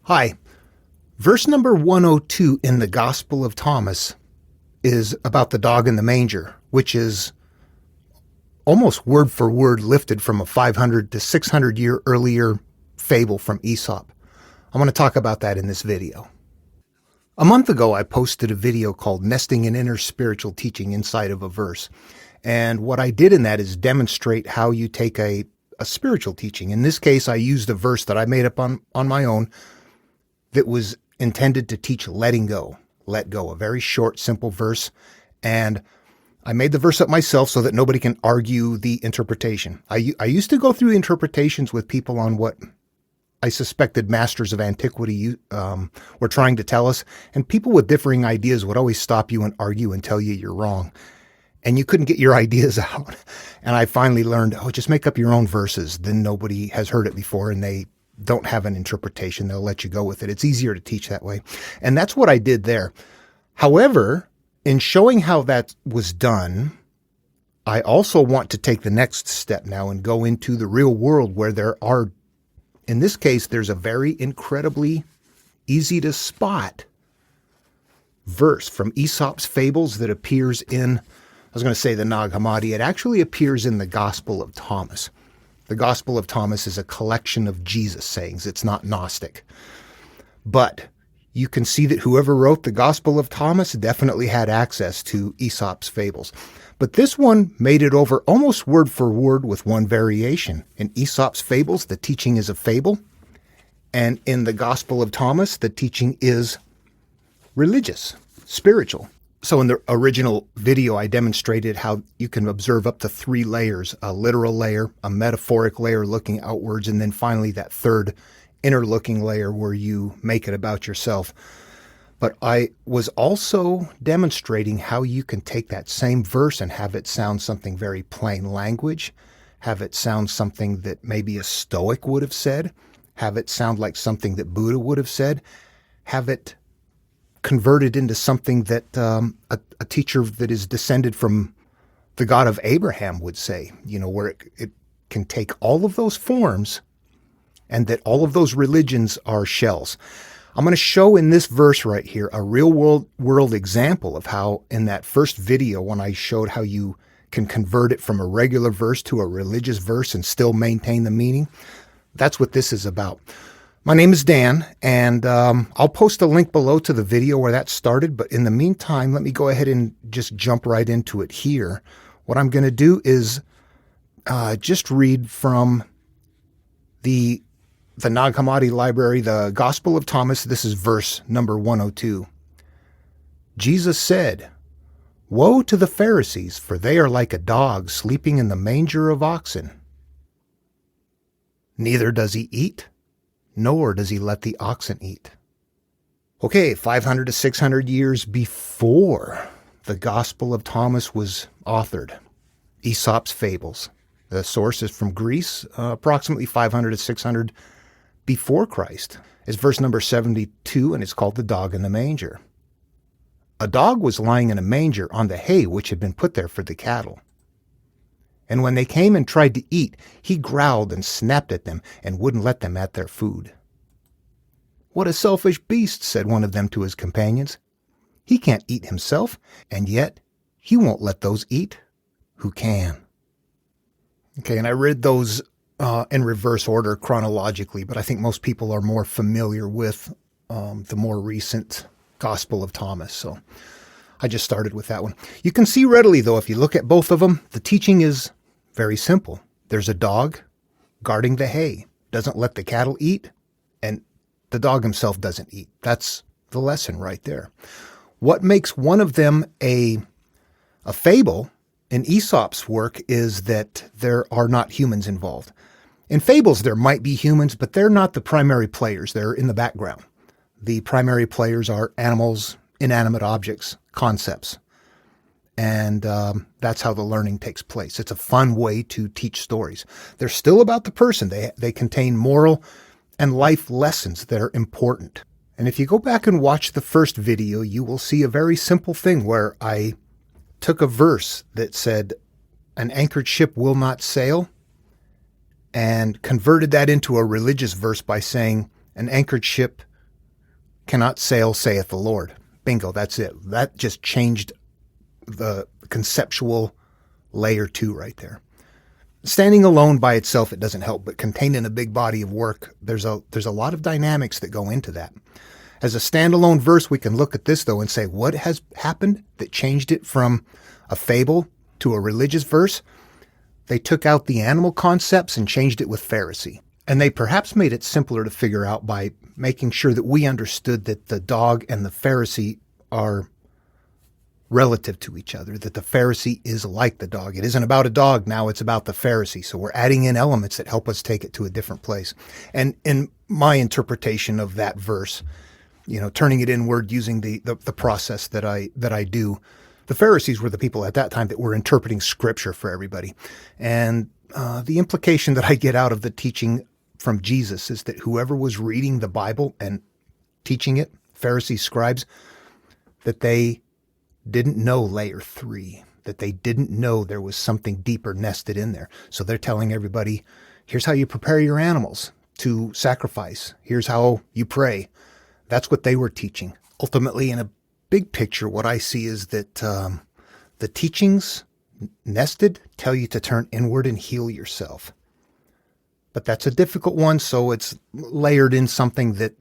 Hi. Verse number 102 in the Gospel of Thomas is about the dog in the manger, which is almost word for word lifted from a 500 to 600 year earlier fable from Aesop. I want to talk about that in this video. A month ago, I posted a video called Nesting an Inner Spiritual Teaching Inside of a Verse. And what I did in that is demonstrate how you take a spiritual teaching. In this case, I used a verse that I made up on my own that was intended to teach letting go. Let go, a very short, simple verse. And I made the verse up myself so that nobody can argue the interpretation. I used to go through interpretations with people on what I suspected masters of antiquity were trying to tell us, and people with differing ideas would always stop you and argue and tell you you're wrong. And you couldn't get your ideas out. And I finally learned, just make up your own verses. Then nobody has heard it before and they don't have an interpretation. They'll let you go with it. It's easier to teach that way. And that's what I did there. However, in showing how that was done, I also want to take the next step now and go into the real world where there are, in this case, there's a very incredibly easy to spot verse from Aesop's Fables that appears in, I was going to say the Nag Hammadi. It actually appears in the Gospel of Thomas. The Gospel of Thomas is a collection of Jesus sayings. It's not Gnostic. But you can see that whoever wrote the Gospel of Thomas definitely had access to Aesop's Fables. But this one made it over almost word for word with one variation. In Aesop's Fables, the teaching is a fable. And in the Gospel of Thomas, the teaching is religious, spiritual. So in the original video, I demonstrated how you can observe up to 3 layers, a literal layer, a metaphoric layer looking outwards, and then finally that third inner looking layer where you make it about yourself. But I was also demonstrating how you can take that same verse and have it sound something very plain language, have it sound something that maybe a Stoic would have said, have it sound like something that Buddha would have said, have it converted into something that a teacher that is descended from the God of Abraham would say, where it can take all of those forms and that all of those religions are shells. I'm going to show in this verse right here a real world example of how in that first video when I showed how you can convert it from a regular verse to a religious verse and still maintain the meaning. That's what this is about. My name is Dan, and I'll post a link below to the video where that started. But in the meantime, let me go ahead and just jump right into it here. What I'm going to do is just read from the Nag Hammadi library, the Gospel of Thomas. This is verse number 102. Jesus said, "Woe to the Pharisees, for they are like a dog sleeping in the manger of oxen. Neither does he eat, nor does he let the oxen eat." Okay, 500 to 600 years before the Gospel of Thomas was authored, Aesop's Fables. The source is from Greece, approximately 500 to 600 before Christ. It's verse number 72, and it's called The Dog in the Manger. A dog was lying in a manger on the hay which had been put there for the cattle. And when they came and tried to eat, he growled and snapped at them and wouldn't let them at their food. "What a selfish beast," said one of them to his companions. "He can't eat himself, and yet he won't let those eat who can." Okay, and I read those in reverse order chronologically, but I think most people are more familiar with the more recent Gospel of Thomas, so I just started with that one. You can see readily, though, if you look at both of them, the teaching is very simple. There's a dog guarding the hay, doesn't let the cattle eat, and the dog himself doesn't eat. That's the lesson right there. What makes one of them a fable in Aesop's work is that there are not humans involved. In Fables, there might be humans, but they're not the primary players. They're in the background. The primary players are animals, inanimate objects, concepts. And that's how the learning takes place. It's a fun way to teach stories. They're still about the person. They contain moral and life lessons that are important. And if you go back and watch the first video, you will see a very simple thing where I took a verse that said, "An anchored ship will not sail," and converted that into a religious verse by saying, "An anchored ship cannot sail, saith the Lord. Bingo, that's it. That just changed the conceptual layer 2 right there. Standing alone by itself, it doesn't help, but contained in a big body of work, there's a lot of dynamics that go into that. As a standalone verse, we can look at this, though, and say, what has happened that changed it from a fable to a religious verse? They took out the animal concepts and changed it with Pharisee. And they perhaps made it simpler to figure out by making sure that we understood that the dog and the Pharisee are relative to each other, that the Pharisee is like the dog. It isn't about a dog now, it's about the Pharisee. So we're adding in elements that help us take it to a different place. And in my interpretation of that verse, turning it inward using the process that I do, the Pharisees were the people at that time that were interpreting scripture for everybody. And the implication that I get out of the teaching from Jesus is that whoever was reading the Bible and teaching it, Pharisees, scribes, that they didn't know layer 3, that they didn't know there was something deeper nested in there. So they're telling everybody, here's how you prepare your animals to sacrifice. Here's how you pray. That's what they were teaching. Ultimately, in a big picture, what I see is that the teachings nested tell you to turn inward and heal yourself. But that's a difficult one, so it's layered in something that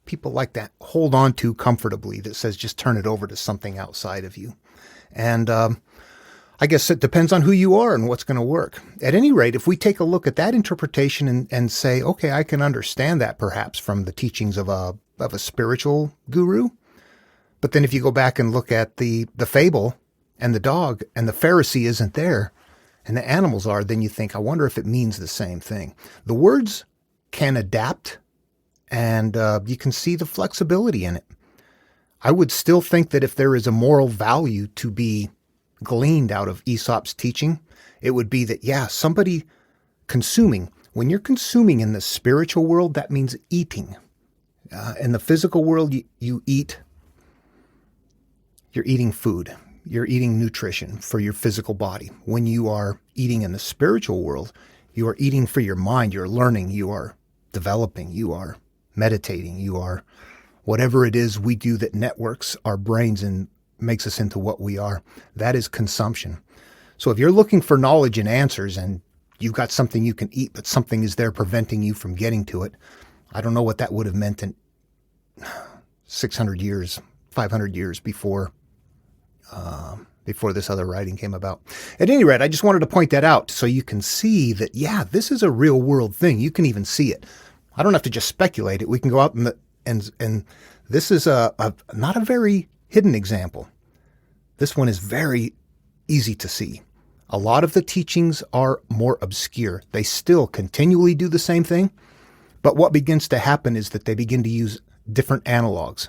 people like that hold on to comfortably, that says just turn it over to something outside of you. And I guess it depends on who you are and what's going to work. At any rate, if we take a look at that interpretation and say, okay, I can understand that perhaps from the teachings of a spiritual guru. But then if you go back and look at the fable and the dog and the Pharisee isn't there and the animals are, then you think, I wonder if it means the same thing. The words can adapt, and you can see the flexibility in it. I would still think that if there is a moral value to be gleaned out of Aesop's teaching, it would be that, somebody consuming. When you're consuming in the spiritual world, that means eating. In the physical world, you eat. You're eating food. You're eating nutrition for your physical body. When you are eating in the spiritual world, you are eating for your mind. You're learning. You are developing. You are meditating. You are whatever it is we do that networks our brains and makes us into what we are. That is consumption. So if you're looking for knowledge and answers and you've got something you can eat, but something is there preventing you from getting to it, I don't know what that would have meant in 600 years, 500 years before this other writing came about. At any rate, I just wanted to point that out so you can see that, this is a real world thing. You can even see it. I don't have to just speculate it. We can go out and this is not a very hidden example. This one is very easy to see. A lot of the teachings are more obscure. They still continually do the same thing, but what begins to happen is that they begin to use different analogs.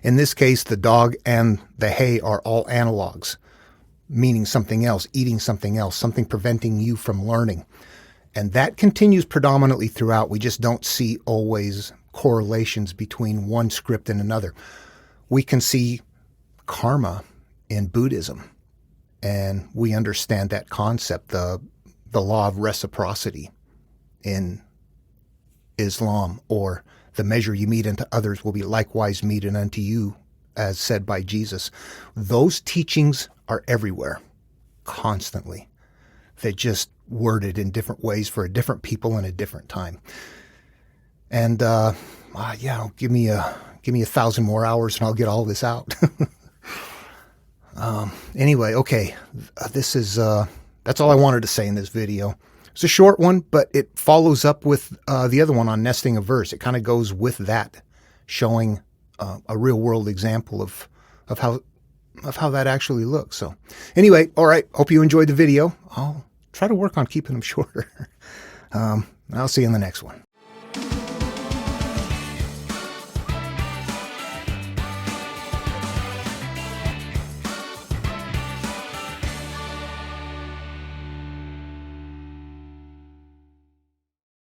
In this case, the dog and the hay are all analogs, meaning something else, eating something else, something preventing you from learning. And that continues predominantly throughout. We just don't see always correlations between one script and another. We can see karma in Buddhism, and we understand that concept, the law of reciprocity in Islam, or the measure you mete unto others will be likewise meted unto you, as said by Jesus. Those teachings are everywhere, constantly. They're just worded in different ways for a different people in a different time. And give me 1,000 more hours and I'll get all this out. Anyway, okay, that's all I wanted to say in this video. It's a short one, but it follows up with the other one on nesting a verse. It kind of goes with that, showing a real world example of how that actually looks. So anyway, all right, hope you enjoyed the video. I'll try to work on keeping them shorter. I'll see you in the next one.